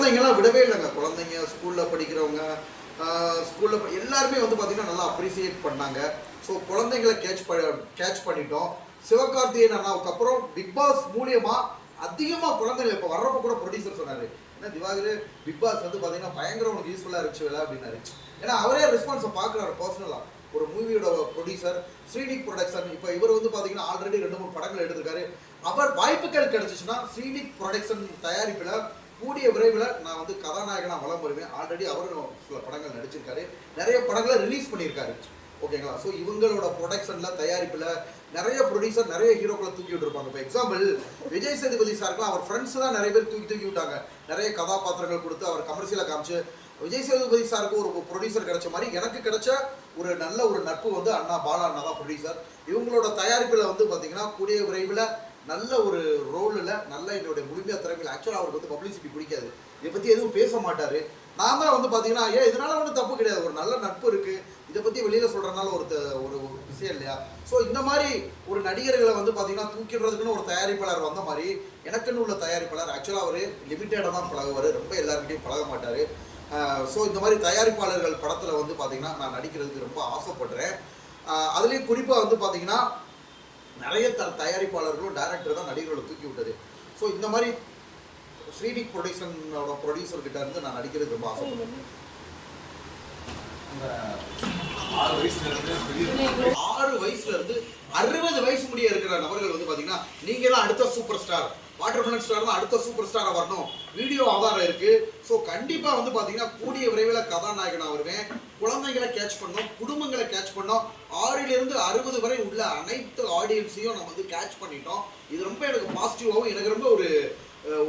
குழந்தைங்கலாம் விடவே இல்லைங்க. குழந்தைங்க ஸ்கூலில் படிக்கிறவங்க ஸ்கூலில் எல்லாருமே வந்து பார்த்திங்கன்னா நல்லா அப்ரிசியேட் பண்ணாங்க. ஸோ குழந்தைங்களை கேட்ச் பண்ணிட்டோம். சிவகார்த்திகேயன் அண்ணாவுக்கு அப்புறம் பிக் பாஸ் மூலியமாக அதிகமாக குழந்தைகள் இப்போ வர்றப்போ கூட ப்ரொடியூசர் சொன்னார், ஏன்னா திவாகர் பிக் பாஸ் வந்து பார்த்தீங்கன்னா பயங்கர உனக்கு யூஸ்ஃபுல்லாக இருந்துச்சு வேலை அப்படின்னாரு. ஏன்னா அவரே ரெஸ்பான்ஸை பார்க்குறாரு பர்சனலாக. ஒரு மூவியோட ப்ரொடியூசர் ஸ்ரீனிக் ப்ரொடக்ஷன், இப்போ இவர் வந்து பார்த்தீங்கன்னா ஆல்ரெடி 2-3 படங்கள் எடுத்திருக்காரு. அவர் வாய்ப்புகள் கிடைச்சிச்சுன்னா ஸ்ரீனிக் ப்ரொடக்ஷன் தயாரிப்பில் கூடிய விரைவில் நான் வந்து கதாநாயகனாக வளம் வருவேன். ஆல்ரெடி அவரும் சில படங்கள் நடிச்சிருக்காரு, நிறைய படங்களை ரிலீஸ் பண்ணியிருக்காரு. ஓகேங்களா? ஸோ இவங்களோட ப்ரொடக்ஷனில் தயாரிப்பில் நிறைய ப்ரொடியூசர் நிறைய ஹீரோக்களை தூக்கி விட்டுருப்பாங்க. இப்போ எக்ஸாம்பிள் விஜய் சேதுபதி சாருக்குலாம் அவர் ஃப்ரெண்ட்ஸ் தான் நிறைய பேர் தூக்கி விட்டாங்க. நிறைய கதாபாத்திரங்கள் கொடுத்து அவர் கமர்ஷியலாக காமிச்சு விஜய் சேதுபதி சாருக்கு ஒரு ப்ரொடியூசர் கிடைச்ச மாதிரி எனக்கு கிடைச்ச ஒரு நல்ல ஒரு நட்பு வந்து அண்ணா பாலா அண்ணா தான் ப்ரொடியூசர். இவங்களோட தயாரிப்பில் வந்து பார்த்தீங்கன்னா கூடிய விரைவில் நல்ல ஒரு ரோலில் நல்ல என்னுடைய முழுமையாக திறமையில். ஆக்சுவலாக அவருக்கு வந்து பப்ளிசிட்டி பிடிக்காது, இதை பற்றி எதுவும் பேச மாட்டார். நான் தான் வந்து பார்த்தீங்கன்னா இதனால ஒன்றும் தப்பு கிடையாது, ஒரு நல்ல நட்பு இருக்குது, இதை பற்றி வெளியில் சொல்கிறதுனால ஒரு விஷயம் இல்லையா? ஸோ இந்த மாதிரி ஒரு நடிகர்களை வந்து பார்த்தீங்கன்னா தூக்கிடுறதுக்குன்னு ஒரு தயாரிப்பாளர் வந்த மாதிரி எனக்குன்னு உள்ள தயாரிப்பாளர் ஆக்சுவலாக அவர் லிமிட்டடாக தான் பழகுவார், ரொம்ப எல்லாருக்கிட்டையும் பழக மாட்டார். ஸோ இந்த மாதிரி தயாரிப்பாளர்கள் படத்தில் வந்து பார்த்தீங்கன்னா நான் நடிக்கிறதுக்கு ரொம்ப ஆசைப்படுறேன். அதுலேயும் குறிப்பாக வந்து பார்த்தீங்கன்னா நிறைய தயாரிப்பாளர்களும் டைரக்டர் தான் நடிகர்களை தூக்கி விட்டது. ஸோ இந்த மாதிரி ஸ்ரீனிக் ப்ரொடக்ஷனோட ப்ரொடியூசர்கிட்ட இருந்து நான் நடிக்கிறது ரொம்ப ஆசைப்படுறேன். 6 வயசுல இருந்து 60 வயசு முடிய இருக்கிற நபர்கள் வந்து பார்த்தீங்கன்னா நீங்க தான் அடுத்த சூப்பர் ஸ்டார், வாட்டர்மெலன் ஸ்டார் தான் அடுத்த சூப்பர் ஸ்டாராக வரணும், வீடியோ ஆதாரம் இருக்கு. ஸோ கண்டிப்பாக வந்து பார்த்தீங்கன்னா கூடிய விரைவில் கதாநாயகனாக வருவேன். குழந்தைகளை கேட்ச் பண்ணோம், குடும்பங்களை கேட்ச் பண்ணோம், 6லிருந்து 60 வரை உள்ள அனைத்து ஆடியன்ஸையும் நம்ம வந்து கேட்ச் பண்ணிட்டோம். இது ரொம்ப எனக்கு பாசிட்டிவாகவும் எனக்கு ரொம்ப ஒரு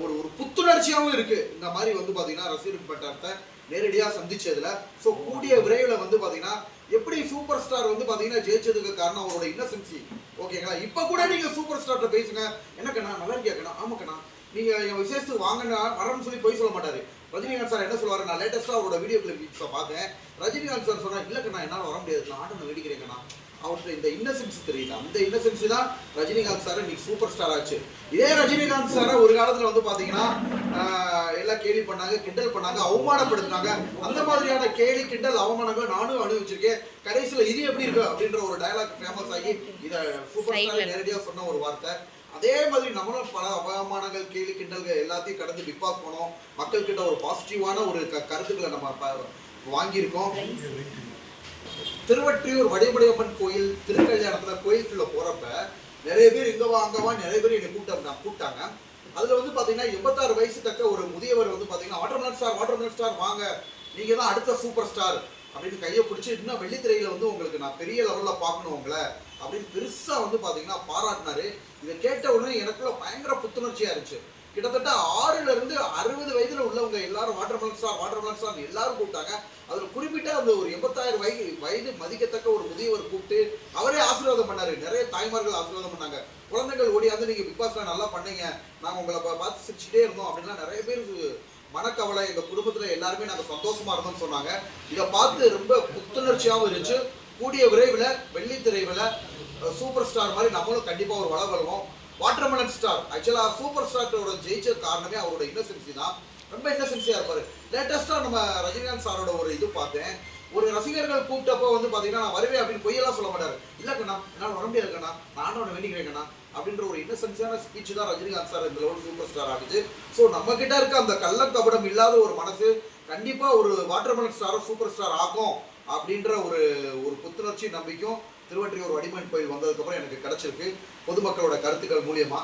ஒரு புத்துணர்ச்சியாகவும் இருக்குது. இந்த மாதிரி வந்து பார்த்தீங்கன்னா ரசிகர் பட்டாரத்தை நேரடியாக சந்திச்சதுல. ஸோ கூடிய விரைவில் வந்து பார்த்தீங்கன்னா எப்படி சூப்பர் ஸ்டார் வந்து பார்த்தீங்கன்னா ஜெயிச்சதுக்கு காரணம் அவரோட இன்னசென்சி. ஓகேங்களா? இப்போ கூட நீங்கள் சூப்பர் ஸ்டார்ட்ட பேசுங்க, என்னக்கண்ணா நல்லா இருக்கேண்ணா, ஆமாக்கண்ணா நீங்கள் என் விசேஷத்துக்கு வாங்கினா வரணும்னு சொல்லி போய் சொல்ல மாட்டார். ரஜினிகாந்த் சார் என்ன சொல்லுவார், நான் லேட்டஸ்ட்டாக அவரோட வீடியோ கிளிப்ஸை பார்த்தேன், ரஜினிகாந்த் சார் சொன்னால் இல்லைக்கண்ணா என்னால் வர முடியாது, நான் ஆட்டம் வேடிக்கிறேங்கண்ணா. அவர்கிட்ட இந்த இன்னசென்ஸ் தெரியுது, அந்த இன்னசென்ஸ் தான் ரஜினிகாந்த் சார் இன்னைக்கு சூப்பர் ஸ்டார் ஆச்சு. இதே ரஜினிகாந்த் சாரை ஒரு காலத்தில் வந்து பார்த்தீங்கன்னா எல்லாம் கேலி பண்ணாங்க, கிண்டல் பண்ணாங்க, அவமானப்படுத்தினாங்க. அந்த மாதிரியான கேலி கிண்டல் அவமானங்கள் நானும் அனுபவிச்சிருக்கேன். கடைசியில் இது எப்படி இருக்கு அப்படின்ற ஒரு டயலாக் ஃபேமஸ் ஆகி இதை சூப்பர் ஸ்டார் நேரடியாக சொன்ன ஒரு வார்த்தை. அதே மாதிரி நம்மளும் பல அவமானங்கள் கேலி கிண்டல்கள் எல்லாத்தையும் கடந்து பிக் பாஸ் போனோம். மக்கள் கிட்ட ஒரு பாசிட்டிவான ஒரு கருத்துக்களை நம்ம வாங்கியிருக்கோம். திருவொற்றியூர் வடிவடையம்மன் கோயில் திருக்கல்யாணத்தில் கோயிலுக்குள்ள போகிறப்ப நிறைய பேர் இங்கே வா அங்கே வா நிறைய பேர் என்னை கூப்பிட்டாங்க. அதில் வந்து பார்த்தீங்கன்னா 86 வயசு தக்க ஒரு முதியவர் வந்து பார்த்தீங்கன்னா வாட்டர்மெலன் ஸ்டார் வாங்க, நீங்கள் தான் அடுத்த சூப்பர் ஸ்டார் அப்படின்னு கையை பிடிச்சி இன்னும் வெள்ளித்திரையில் வந்து உங்களுக்கு நான் பெரிய லெவலில் பார்க்கணும் உங்களை அப்படின்னு பெருசாக வந்து பார்த்தீங்கன்னா பாராட்டினாரு. இதை கேட்ட உடனே எனக்குள்ள பயங்கர புத்துணர்ச்சியாக இருந்துச்சு. கிட்டத்தட்ட 6லிருந்து 60 வயதில் உள்ளவங்க எல்லாரும் வாட்டர்மெலன் ஸ்டார் எல்லாரும் கூப்பிட்டாங்க. அதில் குறிப்பிட்ட அந்த ஒரு 86 வயது மதிக்கத்தக்க ஒரு முதியவர் கூப்பிட்டு அவரே ஆசீர்வாதம் பண்ணாரு. நிறைய தாய்மார்கள் ஆசீர்வாதம் பண்ணாங்க. குழந்தைகள் ஓடியாந்து நீங்கள் பிக் பாஸ்ல நல்லா பண்ணீங்க, நாங்கள் உங்களை பார்த்து சிரிச்சுட்டே இருந்தோம் அப்படின்லாம் நிறைய பேர் மனக்கவலை எங்கள் குடும்பத்தில் எல்லாருமே நாங்கள் சந்தோஷமா இருந்தோம்னு சொன்னாங்க. இதை பார்த்து ரொம்ப புத்துணர்ச்சியாகவும் இருந்துச்சு. கூடிய விரைவில் வெள்ளித்திரைவில் சூப்பர் ஸ்டார் மாதிரி நம்மளும் கண்டிப்பாக ஒரு வளம் வருவோம். வாட்டர்மெலன் ஸ்டார் ஆக்சுவலாக சூப்பர் ஸ்டாரோட ஜெயிச்ச காரணமே அவரோட இன்னசென்சி தான். ரொம்ப இன்னசென்சியாக இருப்பார். லேட்டஸ்ட்டாக நம்ம ரஜினிகாந்த் சாரோட ஒரு இது பார்த்தேன். ஒரு ரசிகர்கள் கூப்பிட்டப்போ வந்து பார்த்தீங்கன்னா நான் வருவேன் அப்படின்னு பொய்யெல்லாம் சொல்ல மாட்டார். இல்லைக்கண்ணா என்னால் வர முடியாதுக்கண்ணா, நான் ஒன்று வேண்டிக்கிறேங்கண்ணா அப்படின்ற ஒரு இன்னசென்சியான ஸ்பீச் தான் ரஜினிகாந்த் சார் இந்த லெவல் சூப்பர் ஸ்டார் ஆகுது. ஸோ நம்ம கிட்ட இருக்க அந்த கள்ளக்கபடம் இல்லாத ஒரு மனசு கண்டிப்பாக ஒரு வாட்டர்மெலன் ஸ்டாரை சூப்பர் ஸ்டார் ஆகும் அப்படின்ற ஒரு புத்துணர்ச்சி நம்பிக்கையும் திருவொற்றியூர் வடிவடையம்மன் கோயில் வந்ததுக்கப்புறம் எனக்கு கிடைச்சிருக்கு பொதுமக்களோட கருத்துக்கள் மூலியமா.